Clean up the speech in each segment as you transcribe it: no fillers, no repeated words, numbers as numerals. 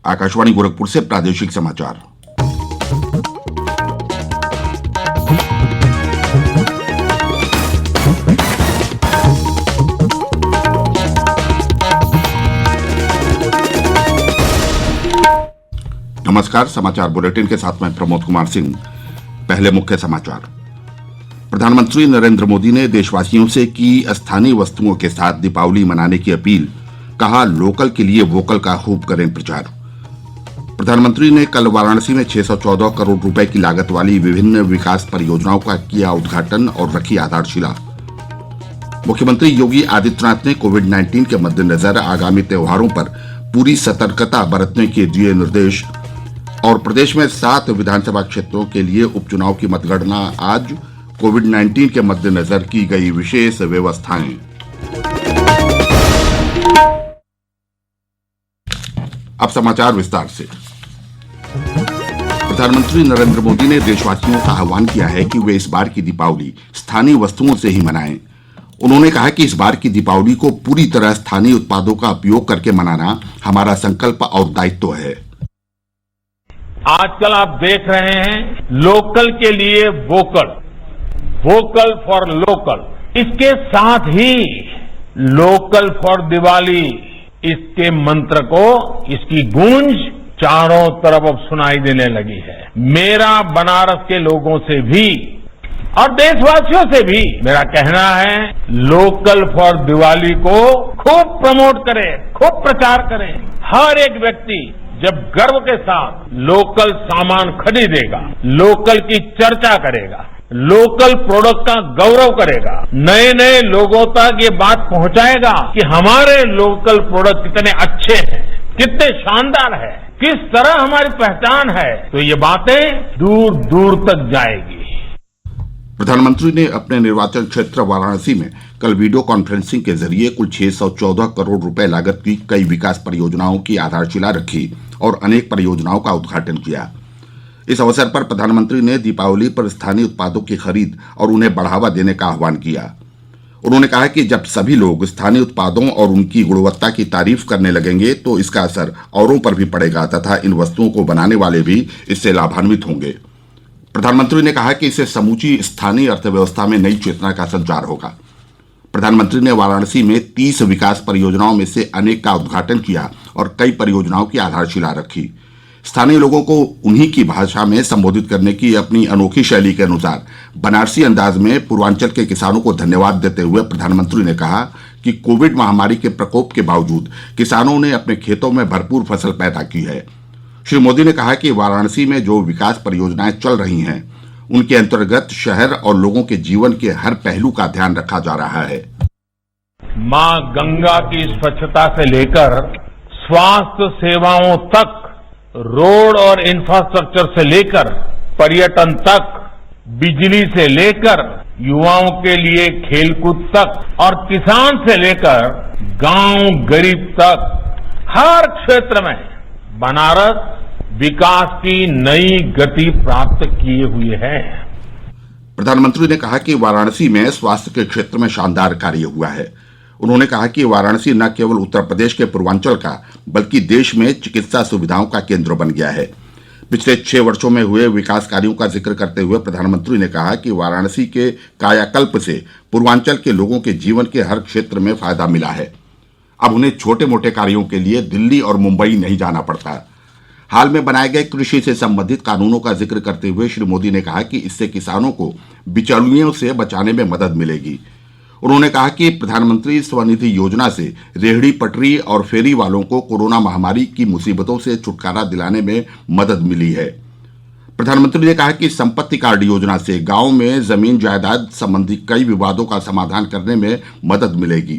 आकाशवाणी गोरखपुर से प्रादेशिक समाचार। नमस्कार, समाचार बुलेटिन के साथ मैं प्रमोद कुमार सिंह। पहले मुख्य समाचार। प्रधानमंत्री नरेंद्र मोदी ने देशवासियों से की स्थानीय वस्तुओं के साथ दीपावली मनाने की अपील। कहा, लोकल के लिए वोकल का खूब करें प्रचार। प्रधानमंत्री ने कल वाराणसी में 614 करोड़ रुपए की लागत वाली विभिन्न विकास परियोजनाओं का किया उद्घाटन और रखी आधारशिला। मुख्यमंत्री योगी आदित्यनाथ ने कोविड-19 के मद्देनजर आगामी त्योहारों पर पूरी सतर्कता बरतने के दिए निर्देश। और प्रदेश में 7 विधानसभा क्षेत्रों के लिए उपचुनाव की मतगणना आज। कोविड-19 के मद्देनजर की गई विशेष व्यवस्थाएं। अब समाचार विस्तार से। प्रधानमंत्री नरेंद्र मोदी ने देशवासियों का आह्वान किया है कि वे इस बार की दीपावली स्थानीय वस्तुओं से ही मनाएं। उन्होंने कहा कि इस बार की दीपावली को पूरी तरह स्थानीय उत्पादों का उपयोग करके मनाना हमारा संकल्प और दायित्व है। आजकल आप देख रहे हैं लोकल के लिए वोकल, वोकल फॉर लोकल। इसके साथ ही लोकल फॉर दिवाली, इसके मंत्र को, इसकी गूंज चारों तरफ अब सुनाई देने लगी है। मेरा बनारस के लोगों से भी और देशवासियों से भी मेरा कहना है, लोकल फॉर दिवाली को खूब प्रमोट करें, खूब प्रचार करें। हर एक व्यक्ति जब गर्व के साथ लोकल सामान खरीदेगा, लोकल की चर्चा करेगा, लोकल प्रोडक्ट का गौरव करेगा, नए नए लोगों तक ये बात पहुंचाएगा कि हमारे लोकल प्रोडक्ट कितने अच्छे हैं, कितने शानदार है, किस तरह हमारी पहचान है, तो ये बातें दूर दूर तक जाएगी। प्रधानमंत्री ने अपने निर्वाचन क्षेत्र वाराणसी में कल वीडियो कॉन्फ्रेंसिंग के जरिए कुल 614 करोड़ रुपए लागत की कई विकास परियोजनाओं की आधारशिला रखी और अनेक परियोजनाओं का उद्घाटन किया। इस अवसर पर प्रधानमंत्री ने दीपावली पर स्थानीय उत्पादों की खरीद और उन्हें बढ़ावा देने का आह्वान किया। उन्होंने कहा कि जब सभी लोग स्थानीय उत्पादों और उनकी गुणवत्ता की तारीफ करने लगेंगे तो इसका असर औरों पर भी पड़ेगा तथा इन वस्तुओं को बनाने वाले भी इससे लाभान्वित होंगे। प्रधानमंत्री ने कहा कि इससे समूची स्थानीय अर्थव्यवस्था में नई चेतना का संचार होगा। प्रधानमंत्री ने वाराणसी में 30 विकास परियोजनाओं में से अनेक का उद्घाटन किया और कई परियोजनाओं की आधारशिला रखी। स्थानीय लोगों को उन्हीं की भाषा में संबोधित करने की अपनी अनोखी शैली के अनुसार बनारसी अंदाज में पूर्वांचल के किसानों को धन्यवाद देते हुए प्रधानमंत्री ने कहा कि कोविड महामारी के प्रकोप के बावजूद किसानों ने अपने खेतों में भरपूर फसल पैदा की है। श्री मोदी ने कहा कि वाराणसी में जो विकास परियोजनाएं चल रही हैं, उनके अंतर्गत शहर और लोगों के जीवन के हर पहलू का ध्यान रखा जा रहा है। मां गंगा की स्वच्छता से लेकर स्वास्थ्य सेवाओं तक, रोड और इंफ्रास्ट्रक्चर से लेकर पर्यटन तक, बिजली से लेकर युवाओं के लिए खेलकूद तक और किसान से लेकर गांव गरीब तक, हर क्षेत्र में बनारस विकास की नई गति प्राप्त किए हुए है। प्रधानमंत्री ने कहा कि वाराणसी में स्वास्थ्य के क्षेत्र में शानदार कार्य हुआ है। उन्होंने कहा कि वाराणसी न केवल उत्तर प्रदेश के पूर्वांचल का बल्कि देश में चिकित्सा सुविधाओं का केंद्र बन गया है। पिछले 6 वर्षों में हुए विकास कार्यों का जिक्र करते हुए प्रधानमंत्री ने कहा कि वाराणसी के कायाकल्प से पूर्वांचल के लोगों के जीवन के हर क्षेत्र में फायदा मिला है। अब उन्हें छोटे मोटे कार्यों के लिए दिल्ली और मुंबई नहीं जाना पड़ता। हाल में बनाए गए कृषि से संबंधित कानूनों का जिक्र करते हुए श्री मोदी ने कहा कि इससे किसानों को बिचौलियों से बचाने में मदद मिलेगी। उन्होंने कहा कि प्रधानमंत्री स्वनिधि योजना से रेहड़ी पटरी और फेरी वालों को कोरोना महामारी की मुसीबतों से छुटकारा दिलाने में मदद मिली है। प्रधानमंत्री ने कहा कि संपत्ति कार्ड योजना से गांव में जमीन जायदाद संबंधी कई विवादों का समाधान करने में मदद मिलेगी।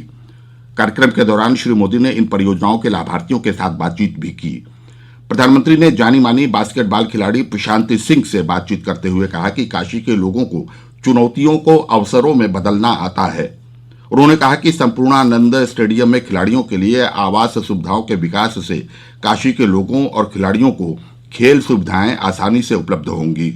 कार्यक्रम के दौरान श्री मोदी ने इन परियोजनाओं के लाभार्थियों के साथ बातचीत भी की। प्रधानमंत्री ने जानी मानी बास्केटबॉल खिलाड़ी प्रशांति सिंह से बातचीत करते हुए कहा कि काशी के लोगों को चुनौतियों को अवसरों में बदलना आता है। उन्होंने कहा कि संपूर्णानंद स्टेडियम में खिलाड़ियों के लिए आवास सुविधाओं के विकास से काशी के लोगों और खिलाड़ियों को खेल सुविधाएं आसानी से उपलब्ध होंगी।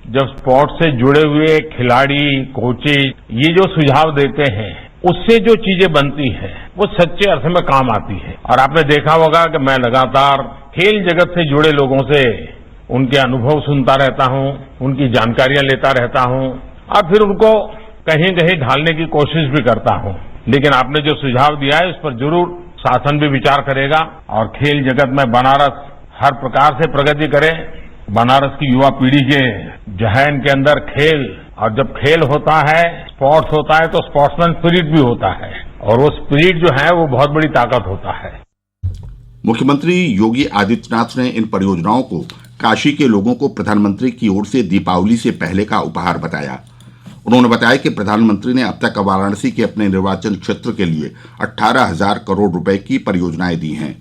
जब स्पोर्ट्स से जुड़े हुए खिलाड़ी, कोचेज ये जो सुझाव देते हैं, उससे जो चीजें बनती हैं वो सच्चे अर्थ में काम आती है। और आपने देखा होगा कि मैं लगातार खेल जगत से जुड़े लोगों से उनके अनुभव सुनता रहता हूं, उनकी जानकारियां लेता रहता हूं और फिर उनको कहीं कहीं ढालने की कोशिश भी करता हूं। लेकिन आपने जो सुझाव दिया है उस पर जरूर शासन भी विचार करेगा और खेल जगत में बनारस हर प्रकार से प्रगति करे। बनारस की युवा पीढ़ी के जहन के अंदर खेल, और जब खेल होता है, स्पोर्ट्स होता है, तो स्पोर्ट्समैन स्पिरिट भी होता है और वो स्पिरिट जो है वो बहुत बड़ी ताकत होता है। मुख्यमंत्री योगी आदित्यनाथ ने इन परियोजनाओं को काशी के लोगों को प्रधानमंत्री की ओर से दीपावली से पहले का उपहार बताया। उन्होंने बताया कि प्रधानमंत्री ने अब तक वाराणसी के अपने निर्वाचन क्षेत्र के लिए 18,000 करोड़ रुपए की परियोजनाएं दी हैं।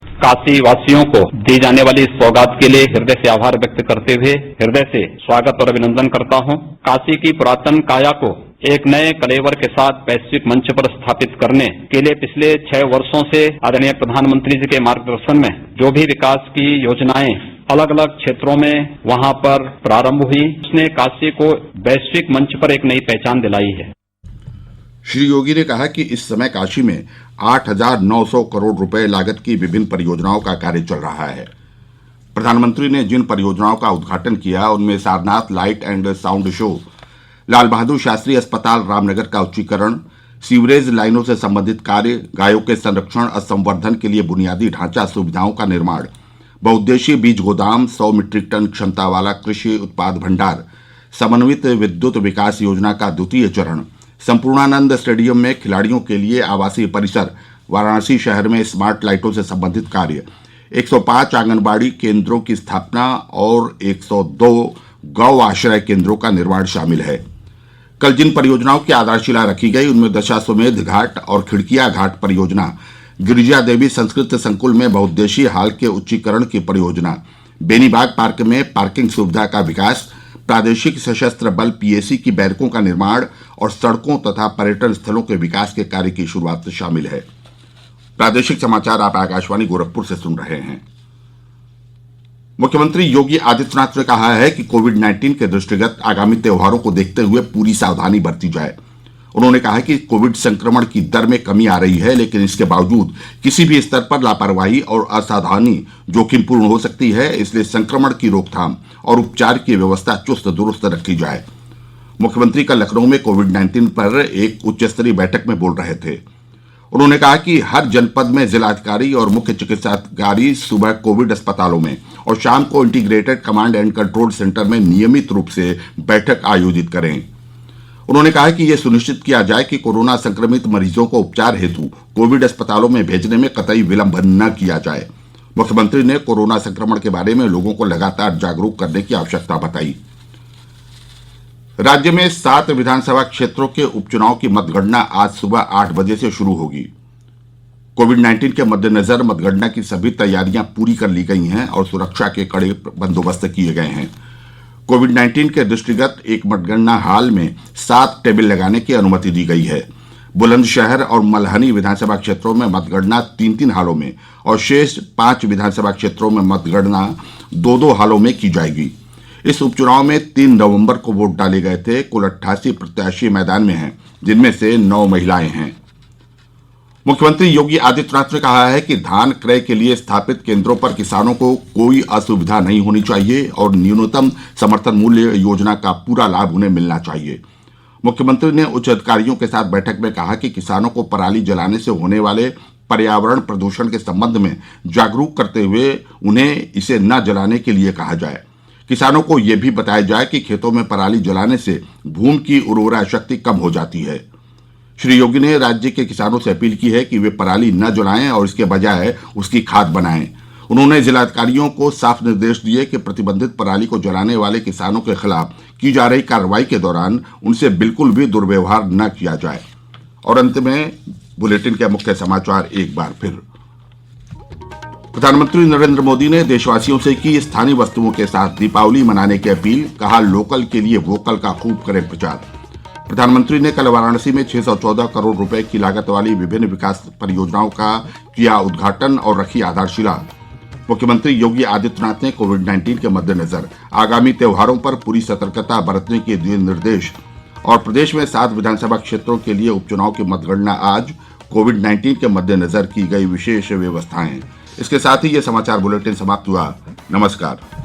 काशी वासियों को दी जाने वाली इस सौगात के लिए हृदय से आभार व्यक्त करते हुए हृदय से स्वागत और अभिनंदन करता हूं। काशी की पुरातन काया को एक नए कलेवर के साथ वैश्विक मंच पर स्थापित करने के लिए पिछले 6 वर्षों से आदरणीय प्रधानमंत्री जी के मार्गदर्शन में जो भी विकास की योजनाएं अलग अलग क्षेत्रों में वहां पर प्रारंभ हुई, उसने काशी को वैश्विक मंच पर एक नई पहचान दिलाई है। श्री योगी ने कहा कि इस समय काशी में 8,900 करोड़ रुपए लागत की विभिन्न परियोजनाओं का कार्य चल रहा है। प्रधानमंत्री ने जिन परियोजनाओं का उद्घाटन किया उनमें Sarnath light and sound show, Lal Bahadur Shastri अस्पताल रामनगर का उच्चीकरण, सीवरेज लाइनों से संबंधित कार्य, गायों के संरक्षण और संवर्धन के लिए बुनियादी ढांचा सुविधाओं का निर्माण, बहुउद्देशीय बीज गोदाम, 100 मीट्रिक टन क्षमता वाला कृषि उत्पाद भंडार, समन्वित विद्युत विकास योजना का द्वितीय चरण, संपूर्णानंद स्टेडियम में खिलाड़ियों के लिए आवासीय परिसर, वाराणसी शहर में स्मार्ट लाइटों से संबंधित कार्य, 105 आंगनबाड़ी केंद्रों की स्थापना और 102 गौ आश्रय केंद्रों का निर्माण शामिल है। कल जिन परियोजनाओं की आधारशिला रखी गई उनमें दशाश्वमेध घाट और खिड़किया घाट परियोजना, गिरिजा देवी संस्कृत संकुल में बहुउद्देशीय हाल के उच्चीकरण की परियोजना, बेनीबाग पार्क में पार्किंग सुविधा का विकास, प्रादेशिक सशस्त्र बल पीएसी की बैरकों का निर्माण और सड़कों तथा पर्यटन स्थलों के विकास के कार्य की शुरुआत शामिल है। प्रादेशिक समाचार आप आकाशवाणी गोरखपुर से सुन रहे हैं। मुख्यमंत्री योगी आदित्यनाथ ने कहा है कि कोविड-19 के दृष्टिगत आगामी त्योहारों को देखते हुए पूरी सावधानी बरती जाए। उन्होंने कहा कि कोविड संक्रमण की दर में कमी आ रही है, लेकिन इसके बावजूद किसी भी स्तर पर लापरवाही और असावधानी जोखिमपूर्ण हो सकती है, इसलिए संक्रमण की रोकथाम और उपचार की व्यवस्था चुस्त दुरुस्त रखी जाए। मुख्यमंत्री कल लखनऊ में कोविड-19 पर एक उच्च स्तरीय बैठक में बोल रहे थे। उन्होंने कहा कि हर जनपद में जिलाधिकारी और मुख्य चिकित्साधिकारी सुबह कोविड अस्पतालों में और शाम को integrated command and control centre में नियमित रूप से बैठक आयोजित करें। उन्होंने कहा कि यह सुनिश्चित किया जाए कि कोरोना संक्रमित मरीजों को उपचार हेतु कोविड अस्पतालों में भेजने में कतई विलंब न किया जाए। मुख्यमंत्री ने कोरोना संक्रमण के बारे में लोगों को लगातार जागरूक करने की आवश्यकता बताई। राज्य में 7 विधानसभा क्षेत्रों के उपचुनाव की मतगणना आज सुबह 8 बजे से शुरू होगी। कोविड-19 के मद्देनजर मतगणना की सभी तैयारियां पूरी कर ली गई हैं और सुरक्षा के कड़े बंदोबस्त किए गए हैं। कोविड-19 के दृष्टिगत एक मतगणना हॉल में 7 टेबल लगाने की अनुमति दी गई है। बुलंदशहर और मल्हनी विधानसभा क्षेत्रों में मतगणना 3-3 हालों में और शेष 5 विधानसभा क्षेत्रों में मतगणना 2-2 हालों में की जाएगी। इस उपचुनाव में 3 नवंबर को वोट डाले गए थे। कुल 88 प्रत्याशी मैदान में हैं, जिनमें से 9 महिलाएं हैं। मुख्यमंत्री योगी आदित्यनाथ ने कहा है कि धान क्रय के लिए स्थापित केंद्रों पर किसानों को कोई असुविधा नहीं होनी चाहिए और न्यूनतम समर्थन मूल्य योजना का पूरा लाभ उन्हें मिलना चाहिए। मुख्यमंत्री ने उच्च अधिकारियों के साथ बैठक में कहा कि किसानों को पराली जलाने से होने वाले पर्यावरण प्रदूषण के संबंध में जागरूक करते हुए उन्हें इसे न जलाने के लिए कहा जाए। किसानों को यह भी बताया जाए कि खेतों में पराली जलाने से भूमि की उर्वरा शक्ति कम हो जाती है। श्री योगी ने राज्य के किसानों से अपील की है कि वे पराली न जलाएं और इसके बजाय उसकी खाद बनाएं। उन्होंने जिलाधिकारियों को साफ निर्देश दिए कि प्रतिबंधित पराली को जलाने वाले किसानों के खिलाफ की जा रही कार्रवाई के दौरान उनसे बिल्कुल भी दुर्व्यवहार न किया जाए। और अंत में बुलेटिन के मुख्य समाचार एक बार फिर। प्रधानमंत्री नरेंद्र मोदी ने देशवासियों से की स्थानीय वस्तुओं के साथ दीपावली मनाने की अपील, कहा लोकल के लिए वोकल का खूब करें प्रचार। प्रधानमंत्री ने कल वाराणसी में 614 करोड़ रुपए की लागत वाली विभिन्न विकास परियोजनाओं का किया उद्घाटन और रखी आधारशिला। मुख्यमंत्री योगी आदित्यनाथ ने कोविड-19 के मद्देनजर आगामी त्योहारों पर पूरी सतर्कता बरतने के दिए निर्देश। और प्रदेश में 7 विधानसभा क्षेत्रों के लिए उपचुनाव की मतगणना आज। कोविड-19 के मद्देनजर की गई विशेष व्यवस्थाएं। इसके साथ ही ये समाचार बुलेटिन समाप्त हुआ। नमस्कार।